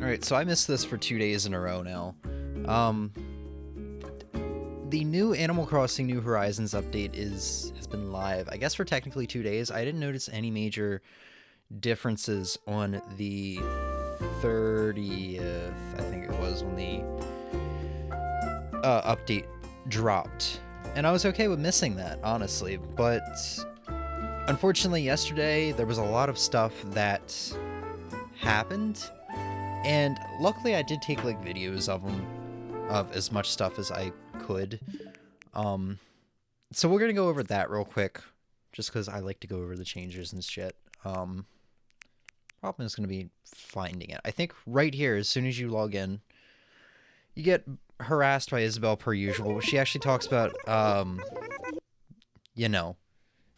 Alright, so I missed this for 2 days in a row now. Um, the new Animal Crossing New Horizons update has been live, I guess for technically 2 days. I didn't notice any major differences on the 30th, I think it was, when the update dropped. And I was okay with missing that, honestly, but unfortunately yesterday there was a lot of stuff that happened. And luckily I did take like videos of them, of as much stuff as I could. So we're gonna go over that real quick, just because I like to go over the changes and shit. Problem is gonna be finding it. I think right here, as soon as you log in, you get harassed by Isabelle per usual. She actually talks about, you know,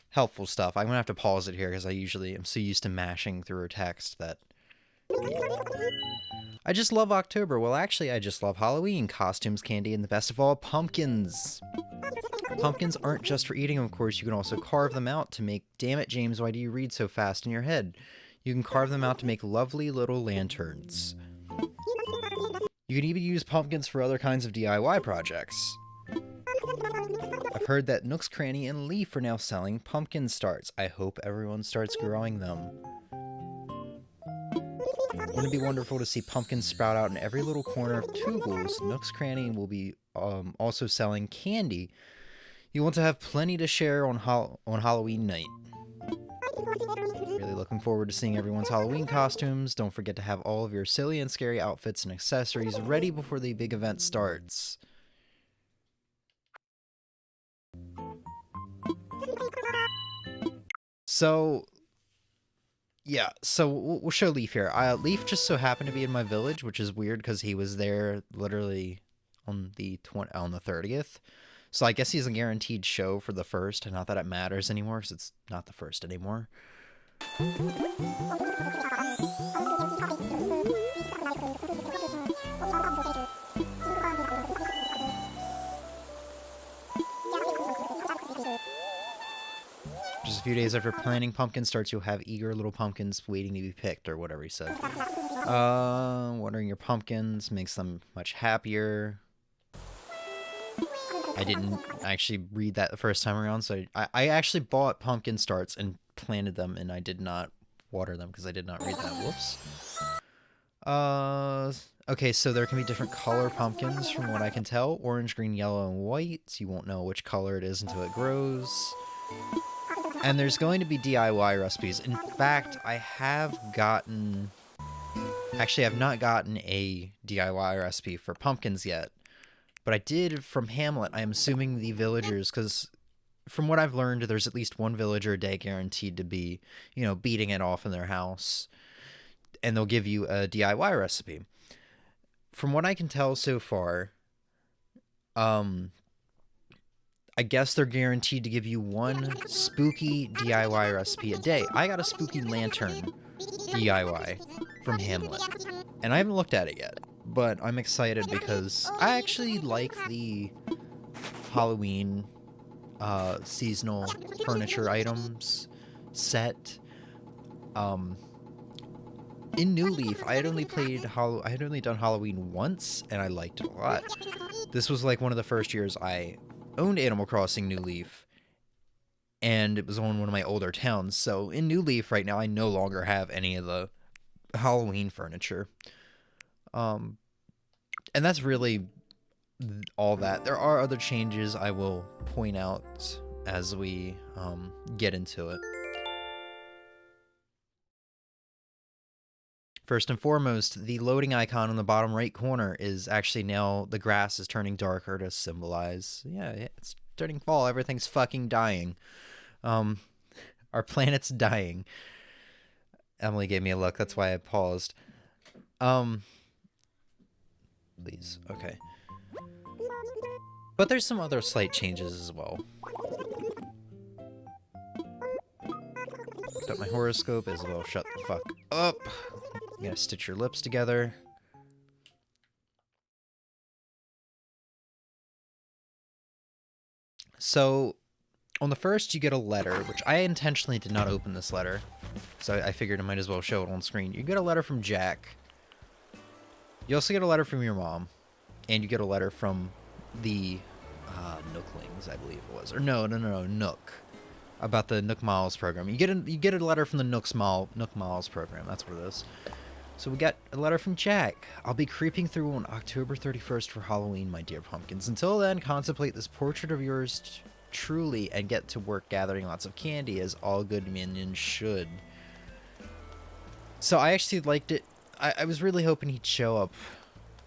helpful stuff. I'm gonna have to pause it here because I usually am so used to mashing through her text that... I just love October. Well, actually, I just love Halloween. Costumes, candy, and the best of all, pumpkins. Pumpkins aren't just for eating, of course. You can also carve them out to make... Damn it, James, why do you read so fast in your head? You can carve them out to make lovely little lanterns. You can even use pumpkins for other kinds of DIY projects. I've heard that Nook's Cranny and Leaf are now selling pumpkin starts. I hope everyone starts growing them. Wouldn't it be wonderful to see pumpkins sprout out in every little corner of Toogles? Nook's Cranny will be also selling candy. You want to have plenty to share on Halloween night. Really looking forward to seeing everyone's Halloween costumes. Don't forget to have all of your silly and scary outfits and accessories ready before the big event starts. So... yeah, so we'll show Leaf here. Leaf just so happened to be in my village, which is weird because he was there literally on the 30th. So I guess he's a guaranteed show for the first, and not that it matters anymore because it's not the first anymore. Just a few days after planting pumpkin starts, you'll have eager little pumpkins waiting to be picked, or whatever he said. Watering your pumpkins makes them much happier. I didn't actually read that the first time around, so I actually bought pumpkin starts and planted them, and I did not water them because I did not read that. Whoops. Okay, so there can be different color pumpkins from what I can tell. Orange, green, yellow, and white. You won't know which color it is until it grows. And there's going to be DIY recipes. In fact, I have gotten... Actually, I've not gotten a DIY recipe for pumpkins yet. But I did from Hamlet. I am assuming the villagers, because from what I've learned, there's at least one villager a day guaranteed to be, you know, beating it off in their house. And they'll give you a DIY recipe. From what I can tell so far, I guess they're guaranteed to give you one spooky DIY recipe a day. I got a spooky lantern DIY from Hamlet, and I haven't looked at it yet, but I'm excited because I actually like the Halloween seasonal furniture items set. In New Leaf, I had only done Halloween once, and I liked it a lot. This was like one of the first years I owned Animal Crossing New Leaf, and it was on one of my older towns. So in New Leaf right now, I no longer have any of the Halloween furniture. And that's really all that. There are other changes I will point out as we get into it. First and foremost, the loading icon in the bottom right corner is actually now the grass is turning darker to symbolize, yeah, it's turning fall. Everything's fucking dying. Our planet's dying. Emily gave me a look. That's why I paused. Please. Okay. But there's some other slight changes as well. Looked up my horoscope. Isabelle, shut the fuck up. You gotta stitch your lips together. So, on the first, you get a letter, which I intentionally did not open this letter, so I figured I might as well show it on screen. You get a letter from Jack, You also get a letter from your mom, and you get a letter from the Nooklings, I believe it was, or no, Nook, about the Nook Miles program. You get a letter from the Nook Miles program. That's what it is. So we got a letter from Jack. I'll be creeping through on October 31st for Halloween, my dear pumpkins. Until then, contemplate this portrait of yours truly and get to work gathering lots of candy, as all good minions should. So I actually liked it. I was really hoping he'd show up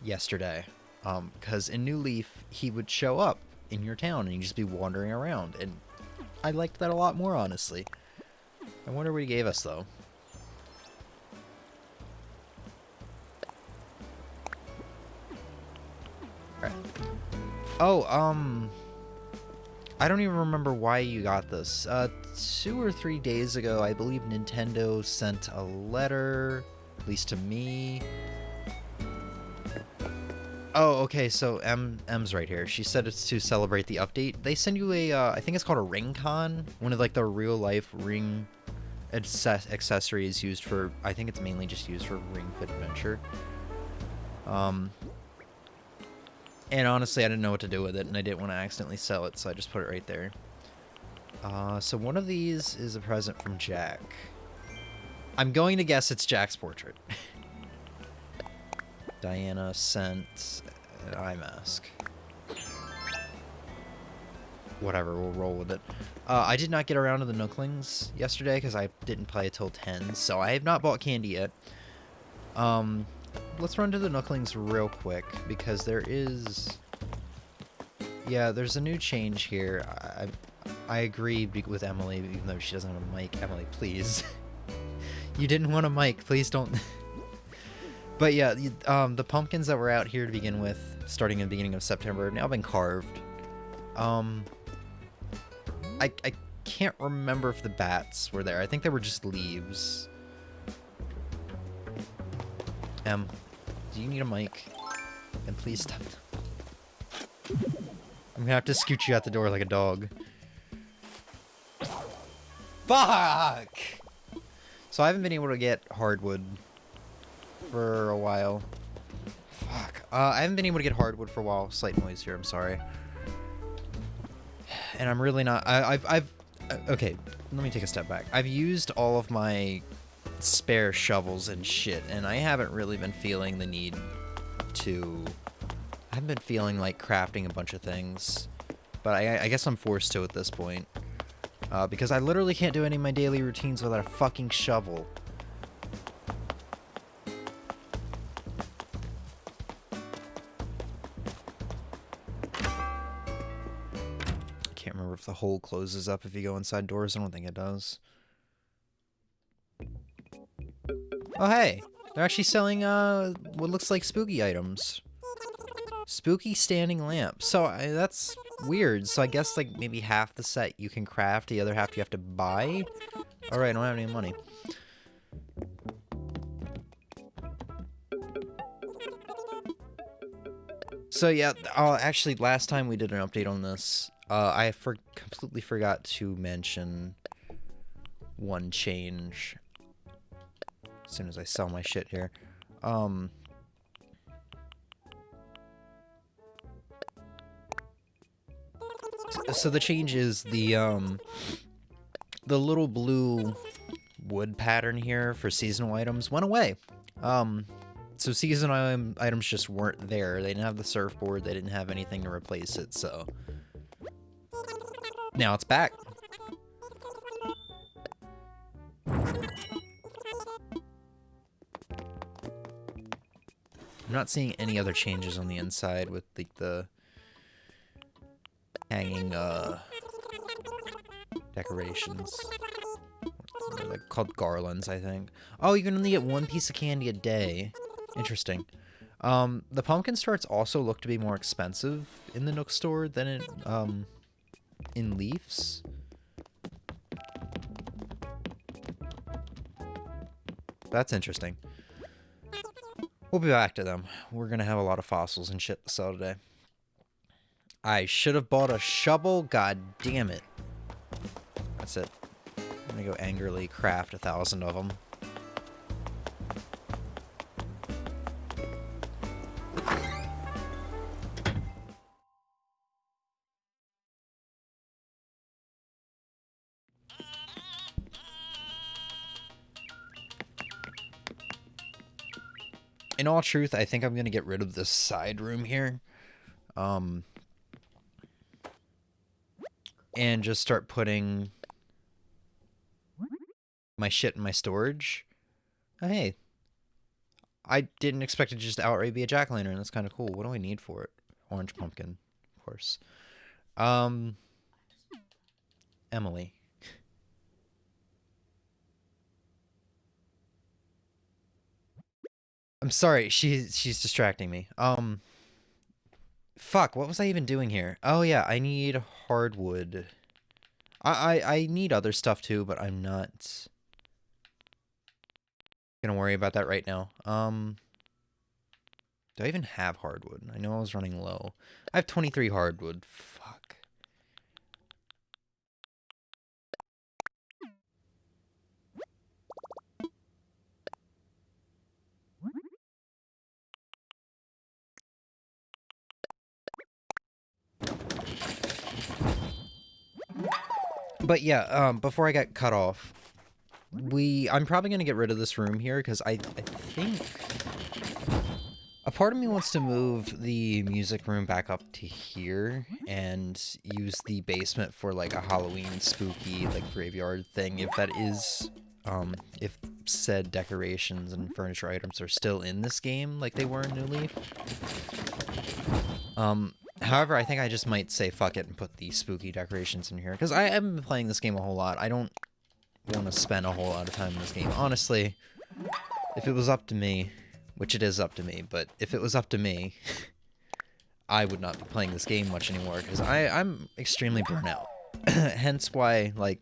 yesterday, because in New Leaf, he would show up in your town and you'd just be wandering around, and I liked that a lot more, honestly. I wonder what he gave us, though. Alright. Oh, I don't even remember why you got this. 2 or 3 days ago, I believe Nintendo sent a letter, at least to me. Oh, okay, so M's right here. She said it's to celebrate the update. They send you a, I think it's called a Ring Con, one of like the real-life ring accessories used for, I think it's mainly just used for Ring Fit Adventure. And honestly, I didn't know what to do with it, and I didn't want to accidentally sell it, so I just put it right there. So one of these is a present from Jack. I'm going to guess it's Jack's portrait. Diana sent an eye mask. Whatever, we'll roll with it. I did not get around to the Nooklings yesterday because I didn't play till 10, so I have not bought candy yet. Let's run to the Nooklings real quick, because there is... Yeah, there's a new change here. I agree with Emily, even though she doesn't have a mic. Emily, please. You didn't want a mic. Please don't... But yeah, the pumpkins that were out here to begin with, starting in the beginning of September, have now been carved. I can't remember if the bats were there. I think they were just leaves. Do you need a mic? And please stop. I'm gonna have to scoot you out the door like a dog. Fuck! So I haven't been able to get hardwood for a while. Fuck. I haven't been able to get hardwood for a while. Slight noise here, I'm sorry. And I'm really not... Okay, let me take a step back. I've used all of my spare shovels and shit, and I haven't really been feeling the need to... I haven't been feeling like crafting a bunch of things. But I guess I'm forced to at this point. Because I literally can't do any of my daily routines without a fucking shovel. Can't remember if the hole closes up if you go inside doors. I don't think it does. Oh, hey. They're actually selling, what looks like spooky items. Spooky standing lamp. So, that's weird. So, I guess, like, maybe half the set you can craft, the other half you have to buy? Alright, I don't have any money. So, yeah, actually, last time we did an update on this, I completely forgot to mention one change. As soon as I sell my shit here. So the change is the little blue wood pattern here for seasonal items went away. So seasonal items just weren't there. They didn't have the surfboard. They didn't have anything to replace it, so... Now it's back. I'm not seeing any other changes on the inside with the hanging decorations. They're like called garlands, I think. Oh, you can only get one piece of candy a day. Interesting. The pumpkin starts also look to be more expensive in the Nook store than in Leafs. That's interesting. We'll be back to them. We're gonna have a lot of fossils and shit to sell today. I should have bought a shovel. God damn it. That's it. I'm gonna go angrily craft 1,000 of them. In all truth, I think I'm going to get rid of this side room here. And just start putting my shit in my storage. Oh, hey. I didn't expect it to just outright be a jack-o'-lantern. That's kind of cool. What do I need for it? Orange pumpkin, of course. Emily. I'm sorry, she's distracting me. Fuck, what was I even doing here? Oh yeah, I need hardwood. I need other stuff too, but I'm not gonna worry about that right now. Do I even have hardwood? I know I was running low. I have 23 hardwood. Fuck. But yeah, before I got cut off, I'm probably gonna get rid of this room here because I think a part of me wants to move the music room back up to here and use the basement for like a Halloween spooky like graveyard thing if that is if said decorations and furniture items are still in this game like they were in New Leaf. However, I think I just might say fuck it and put the spooky decorations in here because I haven't been playing this game a whole lot. I don't want to spend a whole lot of time in this game. Honestly, if it was up to me, which it is up to me, but if it was up to me, I would not be playing this game much anymore because I'm extremely burnt out. Hence why, like,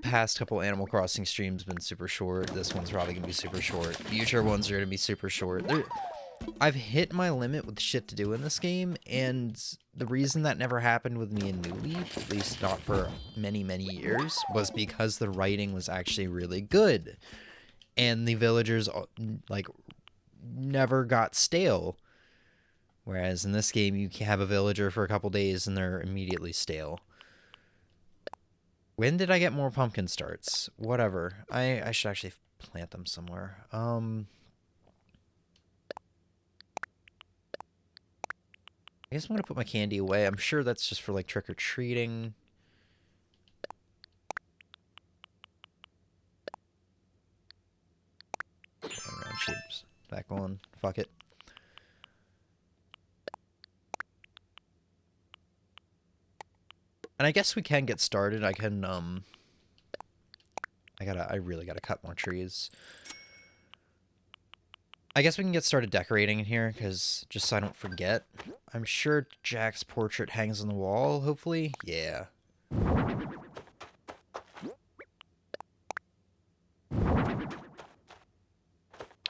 past couple Animal Crossing streams been super short. This one's probably gonna be super short. Future ones are gonna be super short. I've hit my limit with shit to do in this game, and the reason that never happened with me in New Leaf, at least not for many, many years, was because the writing was actually really good. And the villagers, like, never got stale. Whereas in this game, you can have a villager for a couple days and they're immediately stale. When did I get more pumpkin starts? Whatever. I should actually plant them somewhere. I guess I'm going to put my candy away. I'm sure that's just for, like, trick-or-treating. Round shapes. Back on. Fuck it. And I guess we can get started. I can, I really gotta cut more trees. I guess we can get started decorating in here, because just so I don't forget. I'm sure Jack's portrait hangs on the wall, hopefully. Yeah.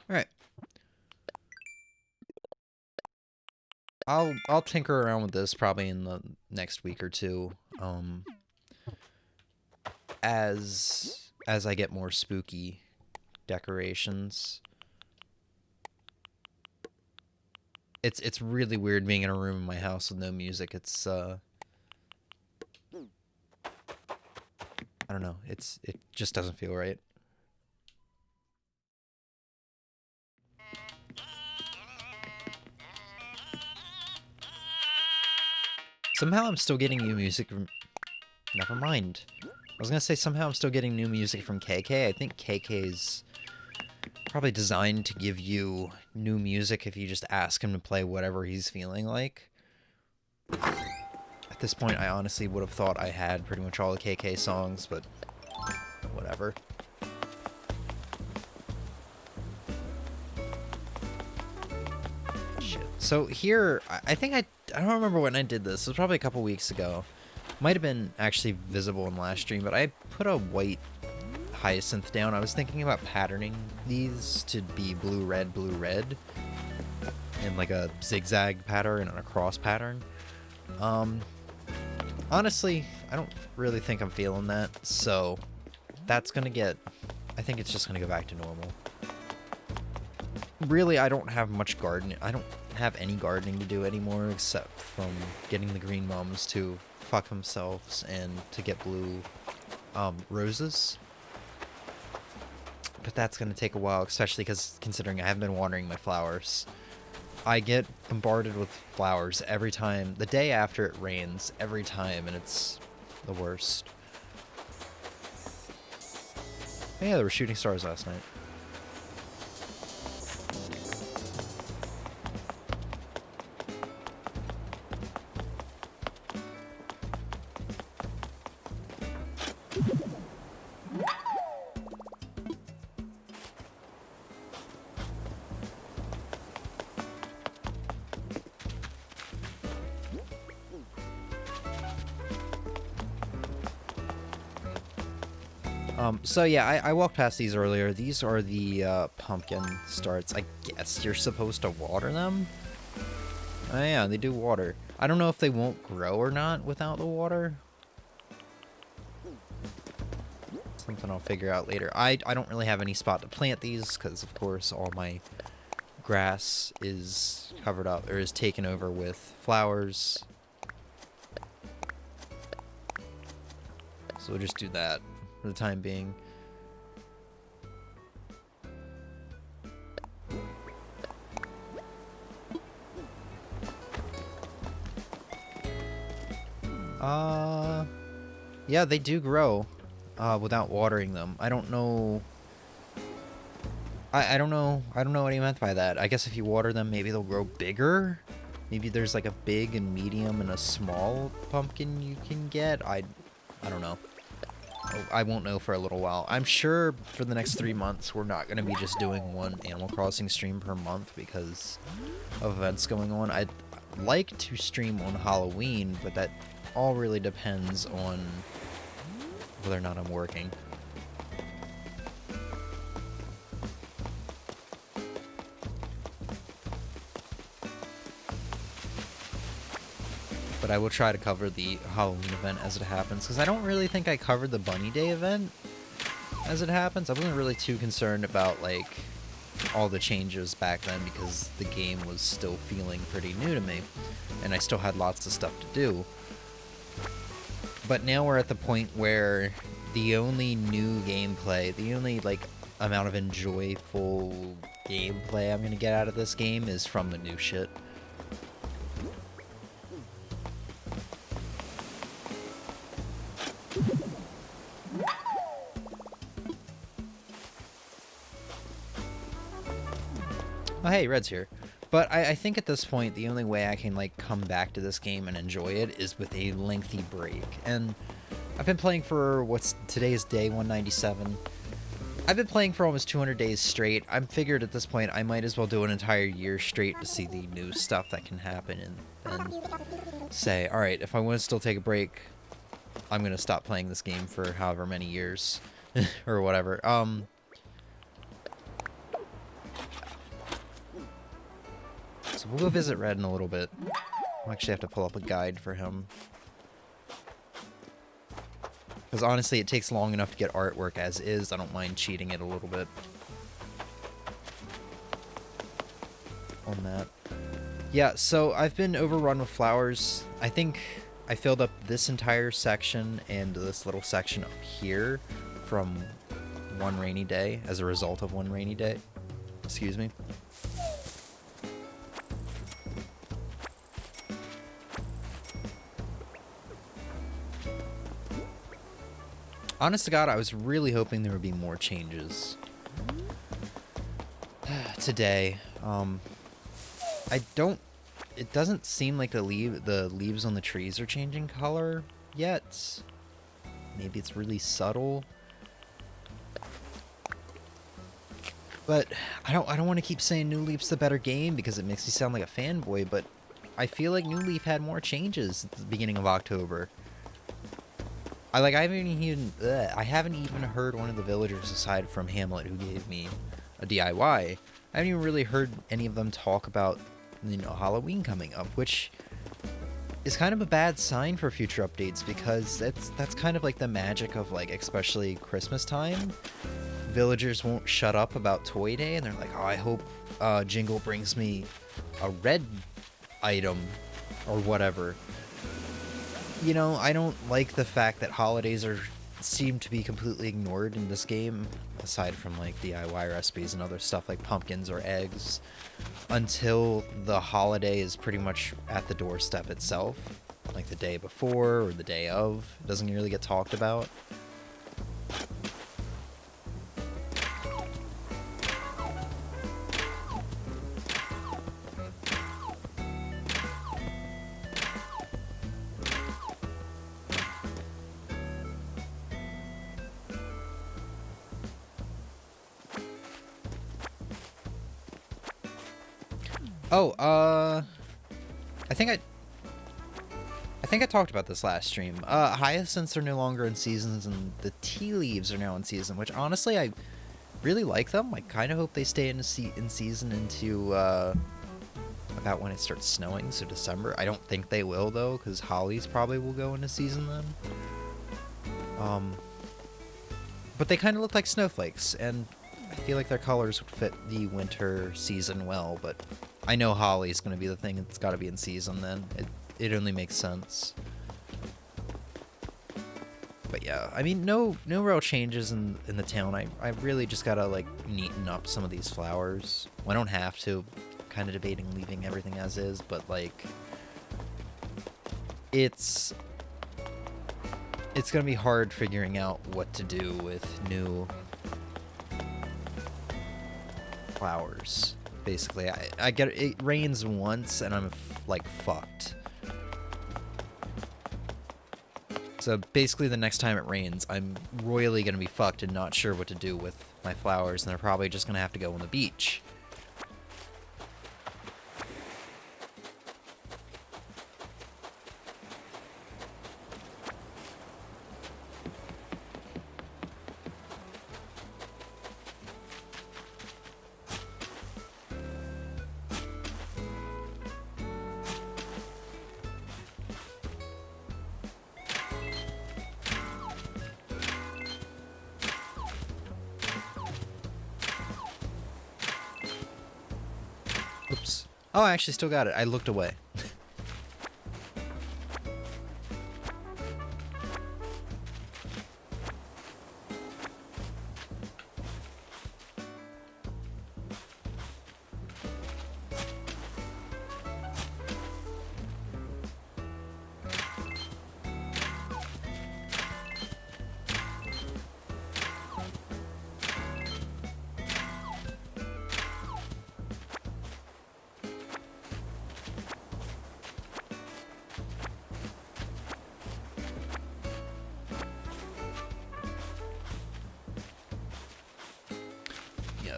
Alright. I'll tinker around with this probably in the next week or two. As I get more spooky decorations. It's really weird being in a room in my house with no music. It's I don't know. It just doesn't feel right. Somehow I'm still getting new music from... Never mind. I was gonna say somehow I'm still getting new music from KK. I think KK's probably designed to give you new music if you just ask him to play whatever he's feeling like. At this point, I honestly would have thought I had pretty much all the KK songs, but whatever. Shit. So here, I think I don't remember when I did this. It was probably a couple weeks ago. Might have been actually visible in the last stream, but I put a white hyacinth down. I was thinking about patterning these to be blue-red, blue-red, in like a zigzag pattern and a cross pattern. Honestly, I don't really think I'm feeling that, so that's gonna get... I think it's just gonna go back to normal. Really, I don't have much gardening. I don't have any gardening to do anymore except from getting the green mums to fuck themselves and to get blue roses. but that's going to take a while, especially because considering I haven't been watering my flowers. I get bombarded with flowers every time, the day after it rains, every time, and it's the worst. Oh, yeah, there were shooting stars last night. So yeah, I walked past these earlier. These are the pumpkin starts. I guess you're supposed to water them? Oh yeah, they do water. I don't know if they won't grow or not without the water. Something I'll figure out later. I don't really have any spot to plant these because, of course, all my grass is covered up or is taken over with flowers. So we'll just do that for the time being. Yeah, they do grow without watering them. I don't know. I don't know what he meant by that. I guess if you water them, maybe they'll grow bigger. Maybe there's like a big and medium and a small pumpkin you can get. I don't know. I won't know for a little while. I'm sure for the next 3 months we're not going to be just doing one Animal Crossing stream per month because of events going on. I'd like to stream on Halloween, but that all really depends on whether or not I'm working. But I will try to cover the Halloween event as it happens, because I don't really think I covered the Bunny Day event as it happens. I wasn't really too concerned about, like, all the changes back then, because the game was still feeling pretty new to me, and I still had lots of stuff to do. But now we're at the point where the only new gameplay, the only, like, amount of enjoyable gameplay I'm going to get out of this game is from the new shit. Oh, hey, Red's here. But I think at this point, the only way I can, like, come back to this game and enjoy it is with a lengthy break. And I've been playing for, today's day 197. I've been playing for almost 200 days straight. I'm figured at this point I might as well do an entire year straight to see the new stuff that can happen and say, alright, if I want to still take a break, I'm going to stop playing this game for however many years or whatever. So we'll go visit Red in a little bit. I'll actually have to pull up a guide for him. Because honestly, it takes long enough to get artwork as is. I don't mind cheating it a little bit. On that. Yeah, so I've been overrun with flowers. I think I filled up this entire section and this little section up here from one rainy day, as a result of one rainy day. Excuse me. Honest to God, I was really hoping there would be more changes today. It doesn't seem like the leaves on the trees are changing color yet. Maybe it's really subtle. But I don't want to keep saying New Leaf's the better game because it makes me sound like a fanboy, but I feel like New Leaf had more changes at the beginning of October. I haven't even heard one of the villagers aside from Hamlet who gave me a DIY. I haven't even really heard any of them talk about, you know, Halloween coming up, which is kind of a bad sign for future updates because that's kind of like the magic of, like, especially Christmas time. Villagers won't shut up about Toy Day, and they're like, oh, I hope Jingle brings me a red item or whatever. You know, I don't like the fact that holidays are seem to be completely ignored in this game, aside from like DIY recipes and other stuff like pumpkins or eggs, until the holiday is pretty much at the doorstep itself, like the day before or the day of. It doesn't really get talked about. Oh, I think I talked about this last stream. Hyacinths are no longer in seasons, and the tea leaves are now in season, which honestly I really like them. I kind of hope they stay in season into about when it starts snowing, so December. I don't think they will though, because hollies probably will go into season then. But they kind of look like snowflakes, and I feel like their colors would fit the winter season well, but I know holly is going to be the thing. It's got to be in season then. It only makes sense. But yeah, I mean, no real changes in the town. I really just got to, like, neaten up some of these flowers. Well, I don't have to. I'm kind of debating leaving everything as is, but, like, it's going to be hard figuring out what to do with new flowers. Basically, I get it rains once and I'm like fucked. So basically the next time it rains, I'm royally gonna be fucked and not sure what to do with my flowers, and they're probably just gonna have to go on the beach. Oops. Oh, I actually still got it. I looked away.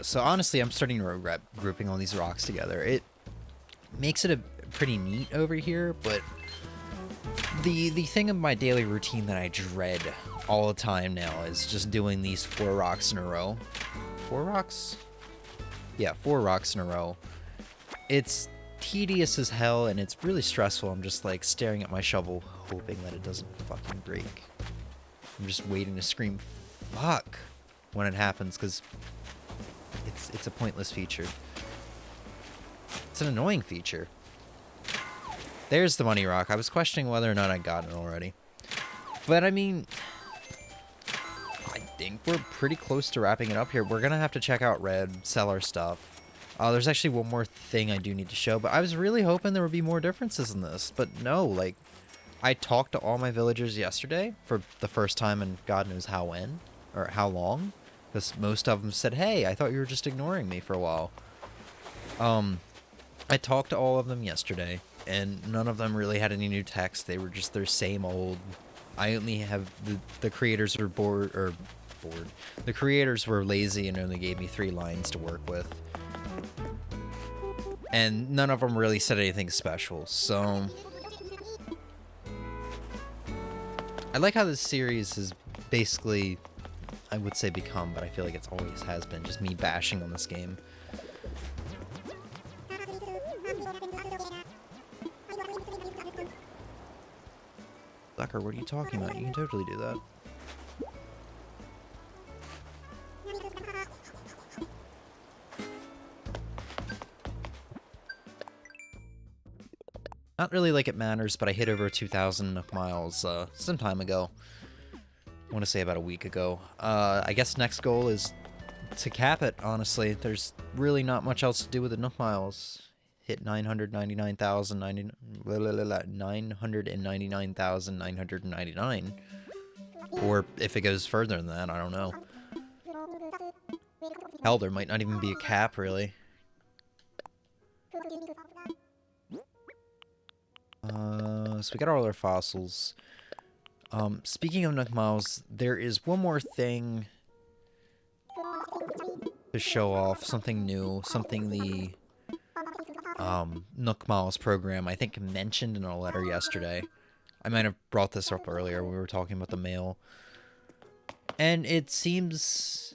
So honestly, I'm starting to regret grouping all these rocks together. It makes it a pretty neat over here, but the thing of my daily routine that I dread all the time now is just doing these 4 rocks in a row. 4 rocks? Yeah, 4 rocks in a row. It's tedious as hell, and it's really stressful. I'm just like staring at my shovel, hoping that it doesn't fucking break. I'm just waiting to scream fuck when it happens, because it's a pointless feature. It's an annoying feature. There's the money rock. I was questioning whether or not I got it already. But I mean, I think we're pretty close to wrapping it up here. We're gonna have to check out Red, sell our stuff. There's actually one more thing I do need to show, but I was really hoping there would be more differences in this. But no, like, I talked to all my villagers yesterday for the first time in God knows how when, or how long. Because most of them said, hey, I thought you were just ignoring me for a while. I talked to all of them yesterday, and none of them really had any new text. They were just their same old. I only have the creators were bored. The creators were lazy and only gave me 3 lines to work with. And none of them really said anything special, so I like how this series has basically, I would say, become, but I feel like it's always has been, just me bashing on this game. Zucker, what are you talking about? You can totally do that. Not really like it matters, but I hit over 2,000 miles some time ago. want to say about a week ago. I guess next goal is to cap it, honestly. There's really not much else to do with the Nook Miles. Hit 999,999. Or if it goes further than that, I don't know. Hell, there might not even be a cap, really. So we got all our fossils. Speaking of Nook Miles, there is one more thing to show off. Something new. Something the Nook Miles program, I think, mentioned in a letter yesterday. I might have brought this up earlier when we were talking about the mail. And it seems...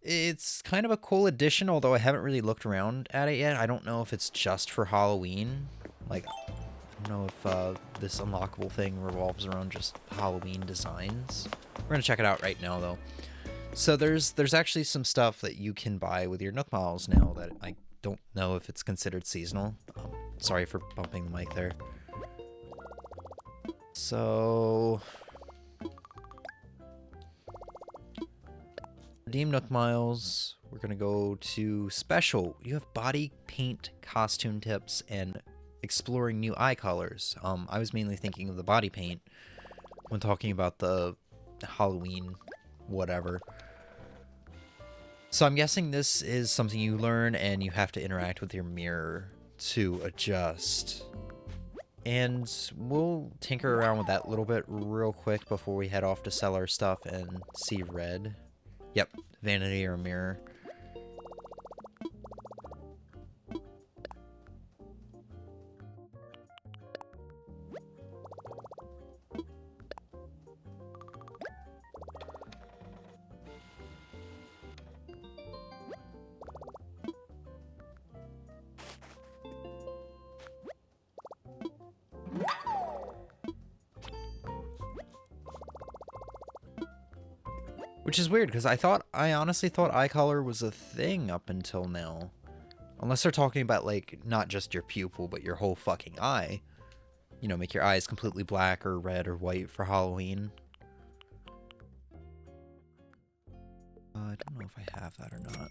it's kind of a cool addition, although I haven't really looked around at it yet. I don't know if it's just for Halloween. Like, I don't know if this unlockable thing revolves around just Halloween designs. We're going to check it out right now, though. So there's actually some stuff that you can buy with your Nook Miles now that I don't know if it's considered seasonal. Sorry for bumping the mic there. So... redeem Nook Miles. We're going to go to special. You have body paint costume tips and exploring new eye colors. I was mainly thinking of the body paint when talking about the Halloween whatever. So I'm guessing this is something you learn and you have to interact with your mirror to adjust. And we'll tinker around with that a little bit real quick before we head off to sell our stuff and see red. Yep, vanity or mirror. Which is weird, because I honestly thought eye color was a thing up until now. Unless they're talking about, like, not just your pupil, but your whole fucking eye. You know, make your eyes completely black or red or white for Halloween. I don't know if I have that or not.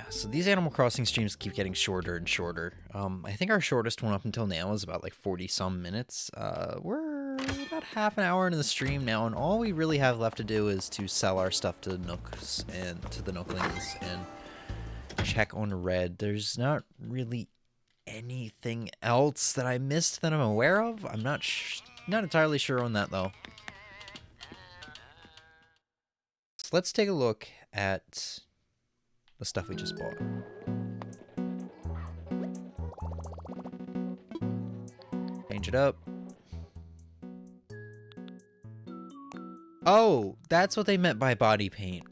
So these Animal Crossing streams keep getting shorter and shorter. I think our shortest one up until now is about like 40-some minutes. We're about half an hour into the stream now, and all we really have left to do is to sell our stuff to Nooks and to the Nooklings and check on red. There's not really anything else that I missed that I'm aware of. I'm not entirely sure on that though. So let's take a look at the stuff we just bought. Change it up. Oh, that's what they meant by body paint.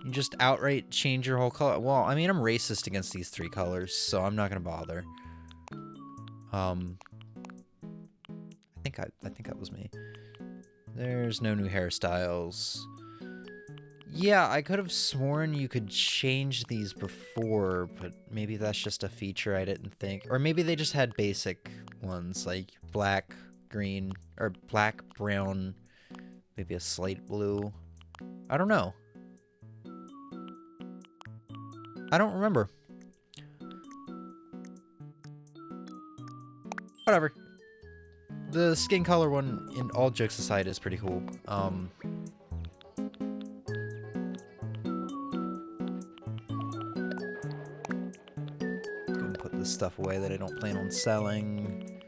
You just outright change your whole color. Well, I mean, I'm racist against these three colors, so I'm not gonna bother. I think that was me. There's no new hairstyles. Yeah, I could have sworn you could change these before, but maybe that's just a feature I didn't think. Or maybe they just had basic ones, like black, green, or black, brown, maybe a slate blue. I don't know. I don't remember. Whatever. The skin color one, in all jokes aside, is pretty cool. Stuff away that I don't plan on selling.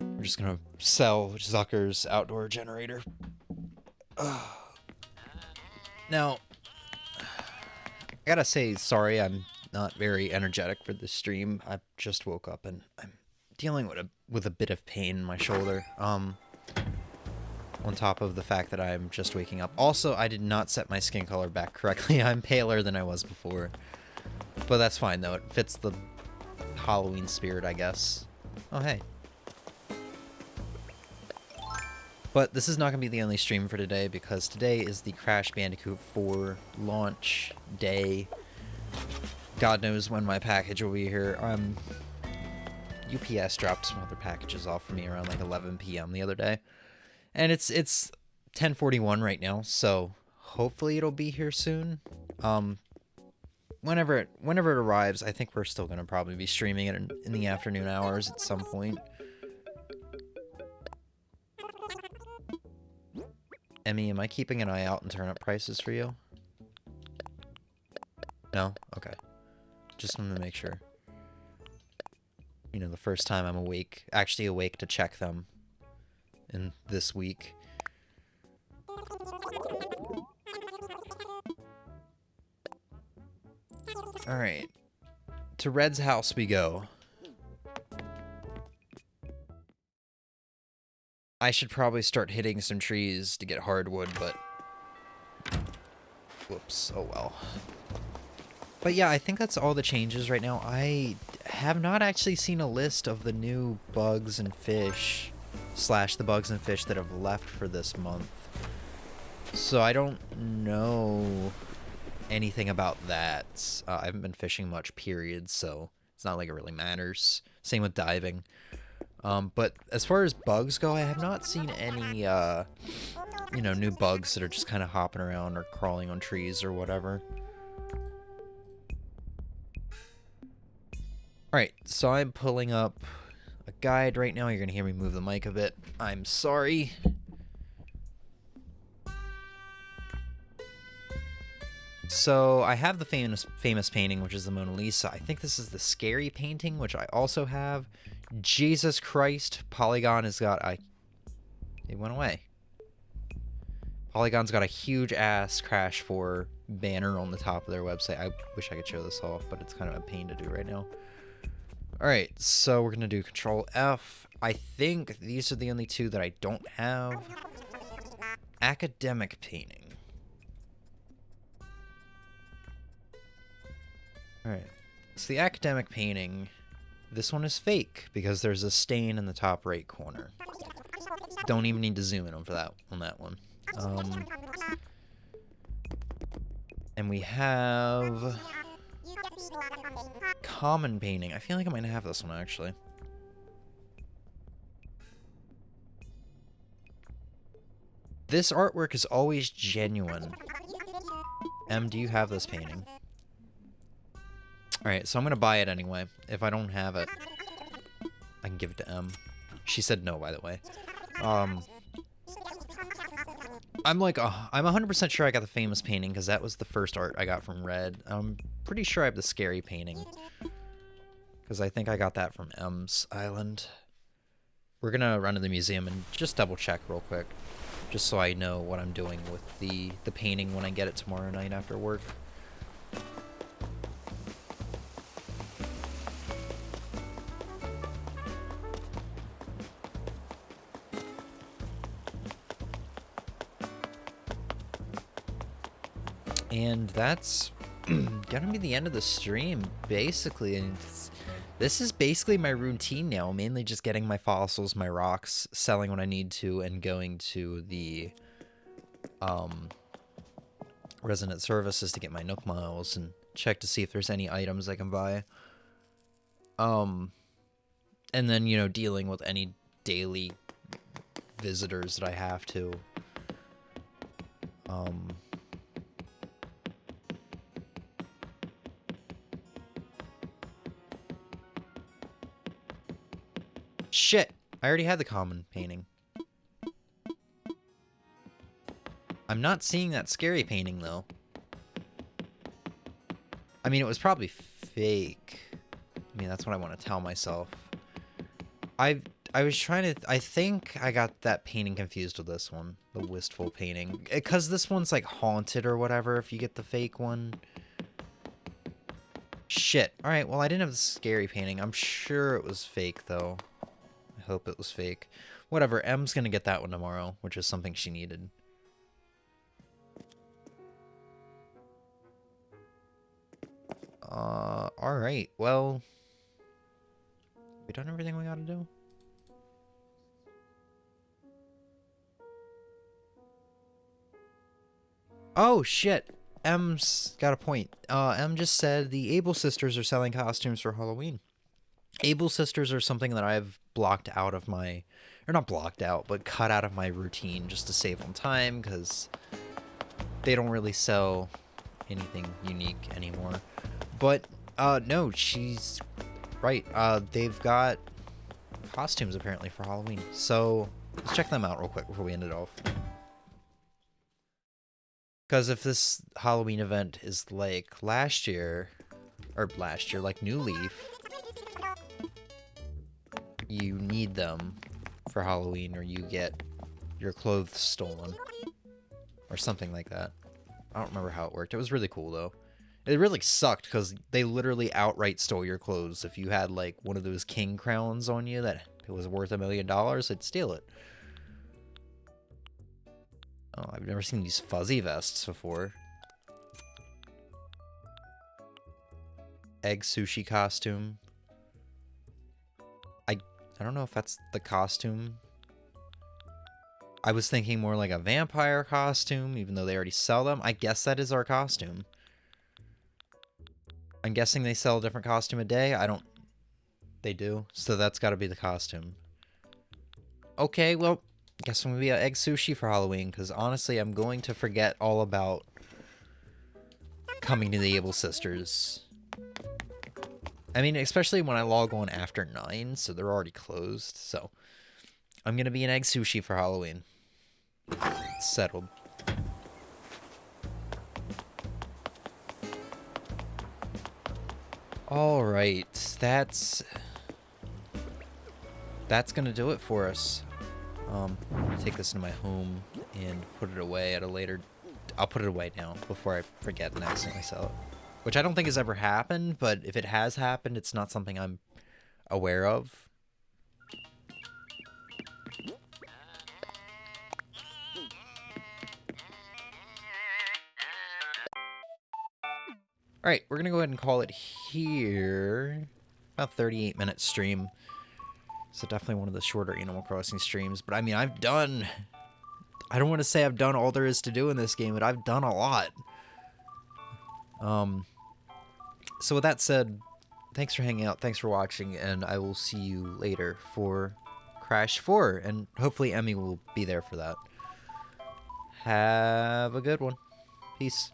We're just gonna sell Zucker's outdoor generator. Now, I gotta say sorry, I'm not very energetic for this stream. I just woke up and I'm dealing with a bit of pain in my shoulder. On top of the fact that I'm just waking up. Also, I did not set my skin color back correctly. I'm paler than I was before. But that's fine, though. It fits the Halloween spirit, I guess. Oh, hey. But this is not going to be the only stream for today, because today is the Crash Bandicoot 4 launch day. God knows when my package will be here. UPS dropped some other packages off for me around like 11 p.m. the other day. And it's 10:41 right now, so hopefully it'll be here soon. Whenever it arrives, I think we're still gonna probably be streaming it in the afternoon hours at some point. Emmy, am I keeping an eye out in turnip prices for you? No? Okay. Just wanted to make sure. You know, the first time I'm actually awake to check them in this week. Alright. To Red's house we go. I should probably start hitting some trees to get hardwood, but... Whoops. Oh well. But yeah, I think that's all the changes right now. I have not actually seen a list of the new bugs and fish, / the bugs and fish that have left for this month. So I don't know anything about that. I haven't been fishing much, period, so it's not like it really matters. Same with diving. But as far as bugs go, I have not seen any, you know, new bugs that are just kind of hopping around or crawling on trees or whatever. Alright, so I'm pulling up a guide right now. You're going to hear me move the mic a bit. I'm sorry. So I have the famous painting, which is the Mona Lisa. I think this is the scary painting, which I also have. Jesus Christ, Polygon has got a... It went away. Polygon's got a huge ass Crash 4 banner on the top of their website. I wish I could show this off, but it's kind of a pain to do right now. Alright, so we're going to do Control F. I think these are the only two that I don't have. Academic painting. Alright, so the academic painting, this one is fake because there's a stain in the top right corner. Don't even need to zoom in on that one. And we have common painting. I feel like I might have this one actually. This artwork is always genuine. Em, do you have this painting? Alright, so I'm gonna buy it anyway. If I don't have it, I can give it to Em. She said no, by the way. I'm 100% sure I got the famous painting, because that was the first art I got from Red. I'm pretty sure I have the scary painting, because I think I got that from Em's Island. We're gonna run to the museum and just double check real quick, just so I know what I'm doing with the painting when I get it tomorrow night after work. And that's gonna be the end of the stream, basically. And this is basically my routine now, mainly just getting my fossils, my rocks, selling what I need to, and going to the resident services to get my Nook Miles and check to see if there's any items I can buy. And then, you know, dealing with any daily visitors that I have to. Shit! I already had the common painting. I'm not seeing that scary painting, though. I mean, it was probably fake. I mean, that's what I want to tell myself. I was trying to... I think I got that painting confused with this one. The wistful painting. Because this one's, like, haunted or whatever if you get the fake one. Shit. Alright, well, I didn't have the scary painting. I'm sure it was fake, though. I hope it was fake. Whatever, Em's gonna get that one tomorrow, which is something she needed. Alright, well... We done everything we gotta do? Oh, shit! M's got a point. M just said the Able Sisters are selling costumes for Halloween. Able Sisters are something that I've blocked out of my, or not blocked out, but cut out of my routine just to save on time, because they don't really sell anything unique anymore. But no, she's right. They've got costumes apparently for Halloween, so let's check them out real quick before we end it off. Because if this Halloween event is like last year, like New Leaf, you need them for Halloween or you get your clothes stolen. Or something like that. I don't remember how it worked. It was really cool, though. It really sucked, because they literally outright stole your clothes. If you had, like, one of those king crowns on you that it was worth $1 million, they'd steal it. Oh, I've never seen these fuzzy vests before. Egg sushi costume. I don't know if that's the costume. I was thinking more like a vampire costume, even though they already sell them. I guess that is our costume. I'm guessing they sell a different costume a day. They do. So that's got to be the costume. Okay, well, guess I'm going to be at egg sushi for Halloween, because honestly, I'm going to forget all about coming to the Able Sisters. I mean, especially when I log on after 9, so they're already closed. So I'm going to be in egg sushi for Halloween. It's settled. All right, that's gonna do it for us. Take this into my home and put it away at a later. I'll put it away now before I forget and accidentally sell it, which I don't think has ever happened. But if it has happened, it's not something I'm aware of. All right, we're gonna go ahead and call it here. About 38-minute stream. So definitely one of the shorter Animal Crossing streams. But I mean, I don't want to say I've done all there is to do in this game, but I've done a lot. So with that said, thanks for hanging out, thanks for watching, and I will see you later for Crash 4, and hopefully Emmy will be there for that. Have a good one. Peace.